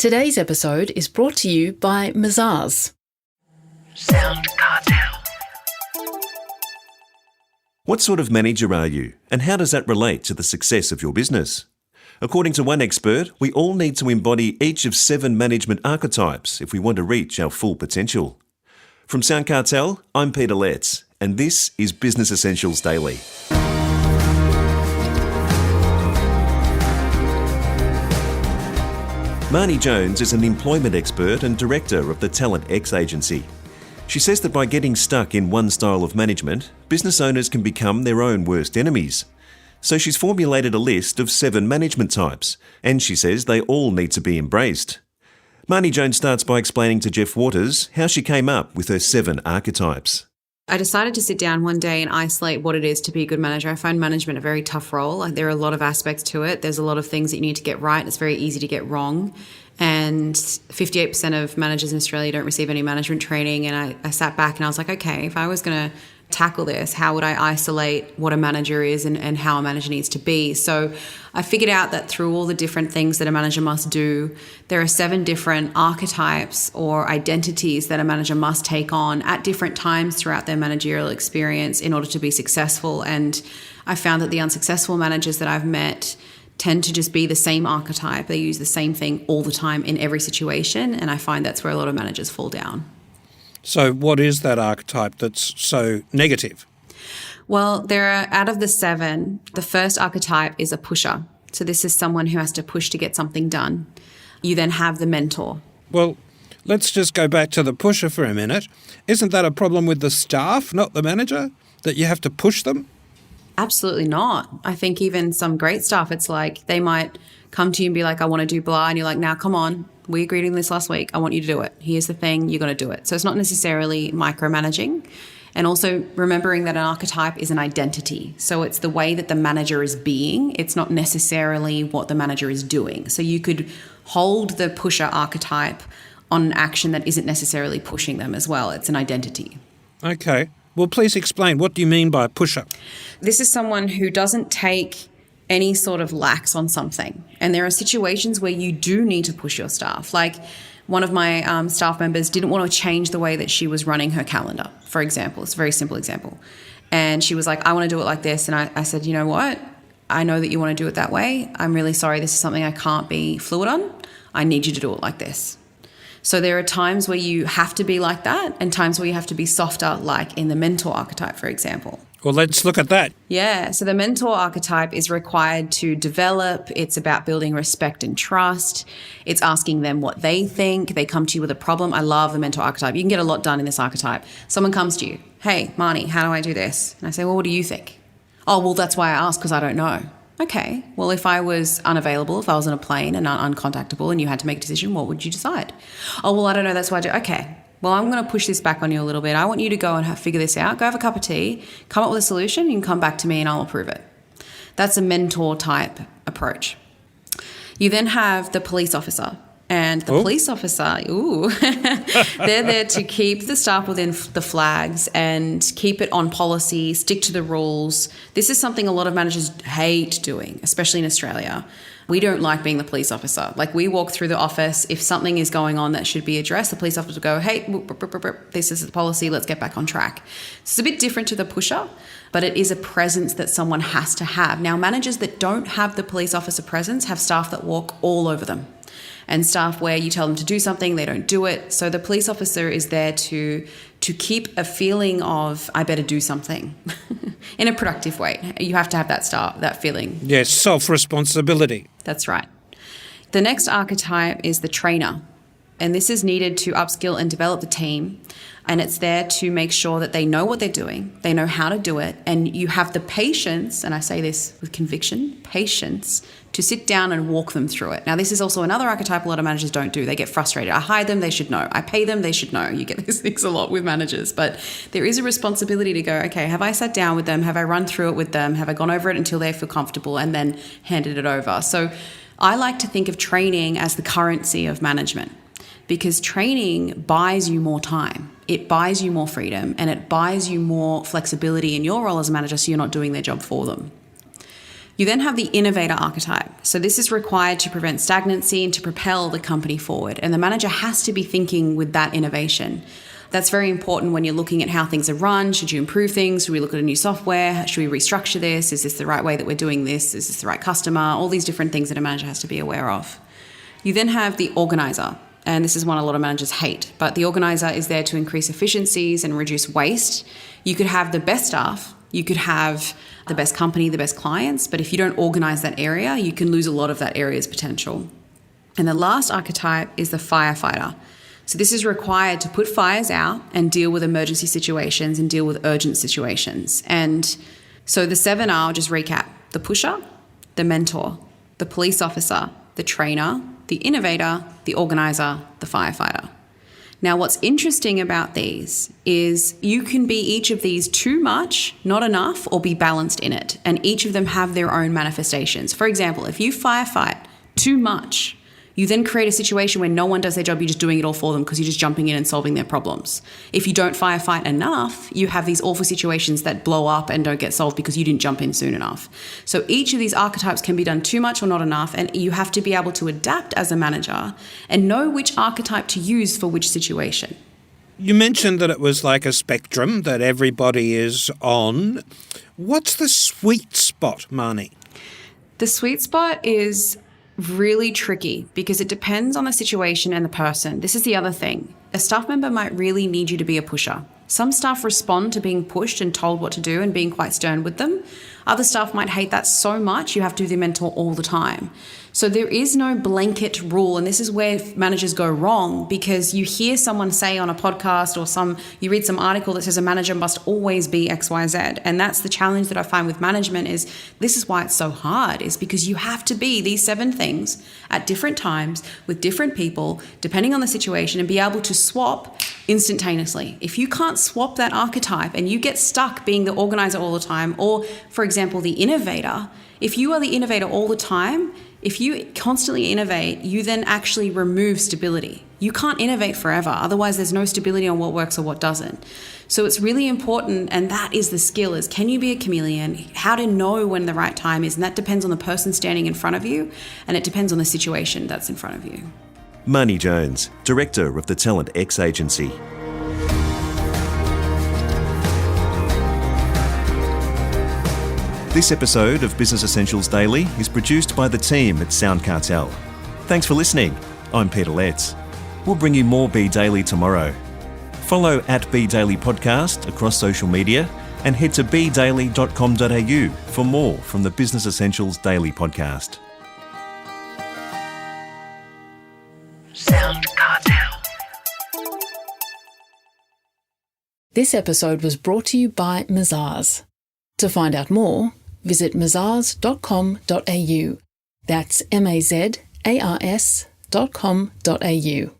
Today's episode is brought to you by Mazars. SoundCartel. What sort of manager are you, and how does that relate to the success of your business? According to one expert, we all need to embody each of 7 management archetypes if we want to reach our full potential. From SoundCartel, I'm Peter Letts, and this is Business Essentials Daily. Marnie Jones is an employment expert and director of the Talent X agency. She says that by getting stuck in one style of management, business owners can become their own worst enemies. So she's formulated a list of 7 management types, and she says they all need to be embraced. Marnie Jones starts by explaining to Jeff Waters how she came up with her 7 archetypes. I decided to sit down one day and isolate what it is to be a good manager. I find management a very tough role. There are a lot of aspects to it. There's a lot of things that you need to get right. It's very easy to get wrong. And 58% of managers in Australia don't receive any management training. And I sat back and I was like, okay, if I was going to tackle this, how would I isolate what a manager is and how a manager needs to be? So I figured out that through all the different things that a manager must do, there are 7 different archetypes or identities that a manager must take on at different times throughout their managerial experience in order to be successful. And I found that the unsuccessful managers that I've met tend to just be the same archetype. They use the same thing all the time in every situation. And I find that's where a lot of managers fall down. So what is that archetype that's so negative? Well, there are, out of the 7, the first archetype is a pusher. So this is someone who has to push to get something done. You then have the mentor. Well, let's just go back to the pusher for a minute. Isn't that a problem with the staff, not the manager, that you have to push them? Absolutely not. I think even some great staff, it's like they might come to you and be like, I want to do blah. And you're like, now, come on. We agreed on this last week. I want you to do it. Here's the thing. You're going to do it. So it's not necessarily micromanaging. And also remembering that an archetype is an identity. So it's the way that the manager is being. It's not necessarily what the manager is doing. So you could hold the pusher archetype on an action that isn't necessarily pushing them as well. It's an identity. Okay. Well, please explain. What do you mean by a pusher? This is someone who doesn't take any sort of lax on something. And there are situations where you do need to push your staff. Like one of my staff members didn't want to change the way that she was running her calendar, for example. It's a very simple example. And she was like, I want to do it like this. And I said, you know what? I know that you want to do it that way. I'm really sorry. This is something I can't be fluid on. I need you to do it like this. So there are times where you have to be like that and times where you have to be softer, like in the mentor archetype, for example. Well, let's look at that. Yeah. So the mentor archetype is required to develop. It's about building respect and trust. It's asking them what they think. They come to you with a problem. I love the mentor archetype. You can get a lot done in this archetype. Someone comes to you. Hey, Marnie, how do I do this? And I say, well, what do you think? Oh, well, that's why I asked because I don't know. Okay. Well, if I was unavailable, if I was on a plane and uncontactable and you had to make a decision, what would you decide? Oh, well, I don't know. That's why I do. Okay. Well, I'm going to push this back on you a little bit. I want you to go and figure this out. Go have a cup of tea, come up with a solution, you can come back to me and I'll approve it. That's a mentor type approach. You then have the police officer. And the police officer, they're there to keep the staff within the flags and keep it on policy, stick to the rules. This is something a lot of managers hate doing, especially in Australia. We don't like being the police officer. Like we walk through the office, if something is going on that should be addressed, the police officer will go, hey, this is the policy, let's get back on track. It's a bit different to the pusher, but it is a presence that someone has to have. Now, managers that don't have the police officer presence have staff that walk all over them. And staff where you tell them to do something, they don't do it. So the police officer is there to keep a feeling of, I better do something in a productive way. You have to have that feeling. Yes, self-responsibility. That's right. The next archetype is the trainer. And this is needed to upskill and develop the team. And it's there to make sure that they know what they're doing, they know how to do it, and you have the patience, and I say this with conviction, patience, to sit down and walk them through it. Now, this is also another archetype a lot of managers don't do. They get frustrated. I hire them, they should know. I pay them, they should know. You get these things a lot with managers. But there is a responsibility to go, okay, have I sat down with them? Have I run through it with them? Have I gone over it until they feel comfortable and then handed it over? So I like to think of training as the currency of management, because training buys you more time. It buys you more freedom and it buys you more flexibility in your role as a manager so you're not doing their job for them. You then have the innovator archetype. So this is required to prevent stagnancy and to propel the company forward. And the manager has to be thinking with that innovation. That's very important when you're looking at how things are run. Should you improve things? Should we look at a new software? Should we restructure this? Is this the right way that we're doing this? Is this the right customer? All these different things that a manager has to be aware of. You then have the organizer. And this is one a lot of managers hate. But the organizer is there to increase efficiencies and reduce waste. You could have the best staff. You could have the best company, the best clients, but if you don't organize that area, you can lose a lot of that area's potential. And the last archetype is the firefighter. So this is required to put fires out and deal with emergency situations and deal with urgent situations. And so the 7 are, I'll just recap: the pusher, the mentor, the police officer, the trainer, the innovator, the organizer, the firefighter. Now, what's interesting about these is you can be each of these too much, not enough, or be balanced in it. And each of them have their own manifestations. For example, if you firefight too much, you then create a situation where no one does their job, you're just doing it all for them because you're just jumping in and solving their problems. If you don't firefight enough, you have these awful situations that blow up and don't get solved because you didn't jump in soon enough. So each of these archetypes can be done too much or not enough, and you have to be able to adapt as a manager and know which archetype to use for which situation. You mentioned that it was like a spectrum that everybody is on. What's the sweet spot, Marnie? The sweet spot is really tricky because it depends on the situation and the person. This is the other thing. A staff member might really need you to be a pusher. Some staff respond to being pushed and told what to do and being quite stern with them. Other staff might hate that so much you have to be the mentor all the time. So there is no blanket rule, and this is where managers go wrong, because you hear someone say on a podcast or you read some article that says a manager must always be XYZ. And that's the challenge that I find with management is this is why it's so hard, is because you have to be these 7 things at different times with different people, depending on the situation, and be able to swap instantaneously. If you can't swap that archetype and you get stuck being the organizer all the time, or for example, the innovator, if you are the innovator all the time, if you constantly innovate, you then actually remove stability. You can't innovate forever. Otherwise, there's no stability on what works or what doesn't. So it's really important, and that is the skill, is can you be a chameleon? How to know when the right time is, and that depends on the person standing in front of you, and it depends on the situation that's in front of you. Marnie Jones, Director of the Talent X Agency. This episode of Business Essentials Daily is produced by the team at SoundCartel. Thanks for listening. I'm Peter Letts. We'll bring you more Be Daily tomorrow. Follow @Be Daily Podcast across social media and head to bedaily.com.au for more from the Business Essentials Daily Podcast. SoundCartel. This episode was brought to you by Mazars. To find out more, visit mazars.com.au. That's mazars.com.au.